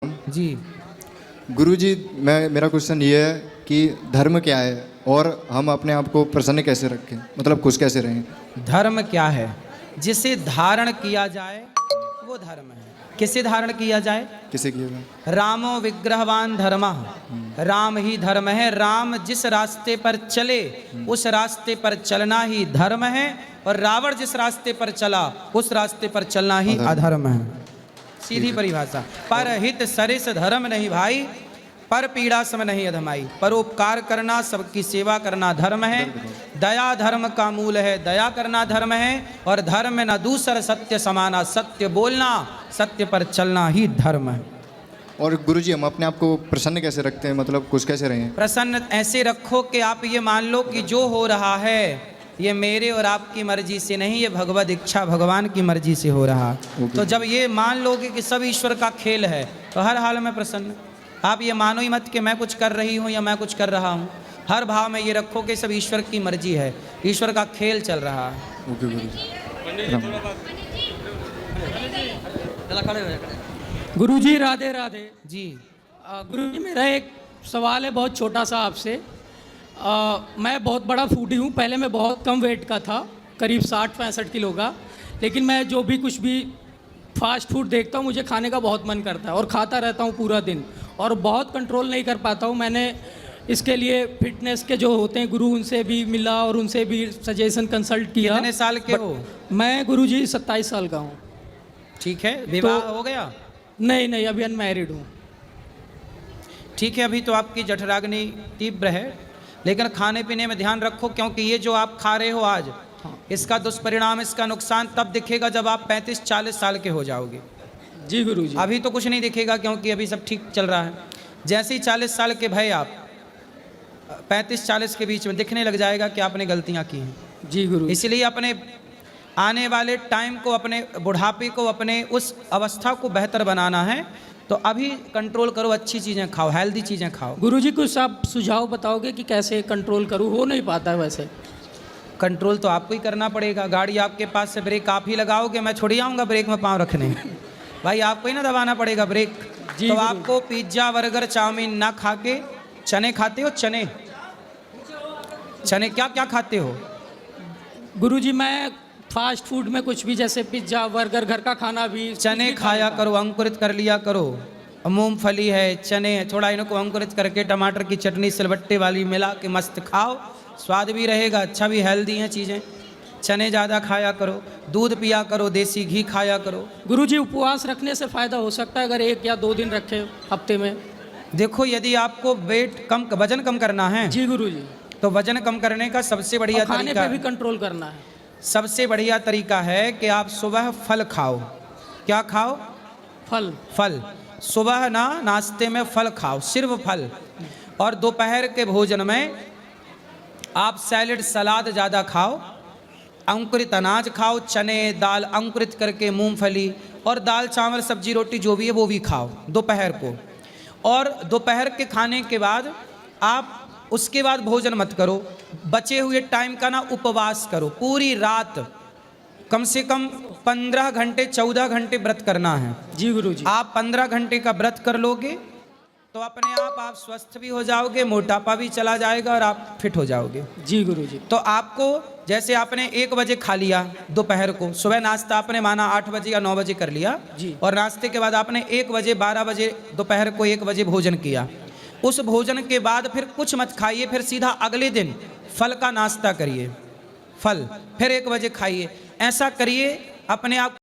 जी। गुरुजी, मेरा क्वेश्चन ये है कि धर्म क्या है और हम अपने आप को प्रसन्न कैसे रखें, मतलब खुश कैसे रहें। धर्म क्या है? जिसे धारण किया जाए वो धर्म है। किसे धारण किया जाए? किसे किएगा। रामो विग्रहवान धर्मः, राम ही धर्म है। राम जिस रास्ते पर चले उस रास्ते पर चलना ही धर्म है, और रावण जिस रास्ते पर चला उस रास्ते पर चलना ही अधर्म है। सीधी परिभाषा। पर हित सरिस धर्म नहीं भाई, पर पीड़ा सम नहीं अधमाई। परोपकार करना, सबकी सेवा करना धर्म है। दया धर्म का मूल है, दया करना धर्म है। और धर्म न दूसर सत्य समाना, सत्य बोलना, सत्य पर चलना ही धर्म है। और गुरुजी, हम अपने आप को प्रसन्न कैसे रखते हैं, मतलब खुश कैसे रहें। प्रसन्न ऐसे रखो कि आप ये मान लो कि जो हो रहा है ये मेरे और आपकी मर्जी से नहीं, ये भगवद इच्छा भगवान की मर्जी से हो रहा। तो जब ये मान लोगे कि सब ईश्वर का खेल है तो हर हाल में प्रसन्न। आप ये मानो ही मत कि मैं कुछ कर रही हूँ या मैं कुछ कर रहा हूँ। हर भाव में ये रखो कि सब ईश्वर की मर्जी है, ईश्वर का खेल चल रहा है। ओके गुरुजी, राधे राधे जी। गुरुजी, मेरा एक सवाल है बहुत छोटा सा आपसे। मैं बहुत बड़ा फूडी हूँ। पहले मैं बहुत कम वेट का था, करीब 60-65 किलो का। लेकिन मैं जो भी कुछ भी फास्ट फूड देखता हूँ मुझे खाने का बहुत मन करता है और खाता रहता हूँ पूरा दिन, और बहुत कंट्रोल नहीं कर पाता हूँ। मैंने इसके लिए फिटनेस के जो होते हैं गुरु, उनसे भी मिला और उनसे भी सजेशन कंसल्ट किया। कितने साल के हो? मैं गुरुजी 27 साल का हूँ। ठीक है। विवाह हो गया? नहीं नहीं, अभी अनमैरिड हूँ। ठीक है, अभी तो आपकी जठराग्नि तीव्र है, लेकिन खाने पीने में ध्यान रखो, क्योंकि ये जो आप खा रहे हो आज, इसका दुष्परिणाम, इसका नुकसान तब दिखेगा जब आप 35-40 साल के हो जाओगे। जी गुरुजी। अभी तो कुछ नहीं दिखेगा क्योंकि अभी सब ठीक चल रहा है। जैसे ही 40 साल के भय आप 35-40 के बीच में दिखने लग जाएगा कि आपने गलतियां की हैं। जी गुरु। इसलिए अपने आने वाले टाइम को, अपने बुढ़ापे को, अपने उस अवस्था को बेहतर बनाना है तो अभी कंट्रोल करो, अच्छी चीज़ें खाओ, हेल्दी चीज़ें खाओ। गुरुजी, कुछ आप सुझाव बताओगे कि कैसे कंट्रोल करूँ? हो नहीं पाता है वैसे। कंट्रोल तो आपको ही करना पड़ेगा। गाड़ी आपके पास से, ब्रेक आप ही लगाओगे, मैं छोड़ आऊँगा ब्रेक में पाँव रखने। भाई आपको ही ना दबाना पड़ेगा ब्रेक। तो आपको पिज्ज़ा बर्गर चाउमीन ना खा के चने खाते हो? चने चने क्या क्या खाते हो? गुरुजी, मैं फास्ट फूड में कुछ भी, जैसे पिज्ज़ा बर्गर, घर का खाना भी। चने खाया करो, अंकुरित कर लिया करो। मूंगफली है, चने है, थोड़ा इनको अंकुरित करके टमाटर की चटनी सिलबट्टे वाली मिला के मस्त खाओ, स्वाद भी रहेगा, अच्छा भी, हेल्दी हैं चीज़ें। चने ज़्यादा खाया करो, दूध पिया करो, देसी घी खाया करो। गुरुजी, उपवास रखने से फ़ायदा हो सकता है अगर 1 या 2 दिन रखे हफ्ते में? देखो, यदि आपको वजन कम करना है जी गुरुजी, तो वजन कम करने का सबसे बढ़िया खाने तरीका, पे भी कंट्रोल करना है। सबसे बढ़िया तरीका है कि आप सुबह फल खाओ। क्या खाओ? फल। फल। सुबह ना नाश्ते में फल खाओ, सिर्फ फल। और दोपहर के भोजन में आप सैलेड सलाद ज़्यादा खाओ, अंकुरित अनाज खाओ, चने दाल अंकुरित करके, मूंगफली, और दाल चावल सब्जी रोटी जो भी है वो भी खाओ दोपहर को। और दोपहर के खाने के बाद आप उसके बाद भोजन मत करो, बचे हुए टाइम का ना उपवास करो। पूरी रात कम से कम 15 घंटे 14 घंटे व्रत करना है। जी गुरुजी। आप 15 घंटे का व्रत कर लोगे तो अपने आप स्वस्थ भी हो जाओगे, मोटापा भी चला जाएगा और आप फिट हो जाओगे। जी गुरुजी। तो आपको, जैसे आपने 1 बजे खा लिया दोपहर को, सुबह नाश्ता आपने माना 8 बजे या 9 बजे कर लिया जी, और नाश्ते के बाद आपने 1 बजे 12 बजे दोपहर को 1 बजे भोजन किया। उस भोजन के बाद फिर कुछ मत खाइए, फिर सीधा अगले दिन फल का नाश्ता करिए, फल, फिर 1 बजे खाइए। ऐसा करिए, अपने आप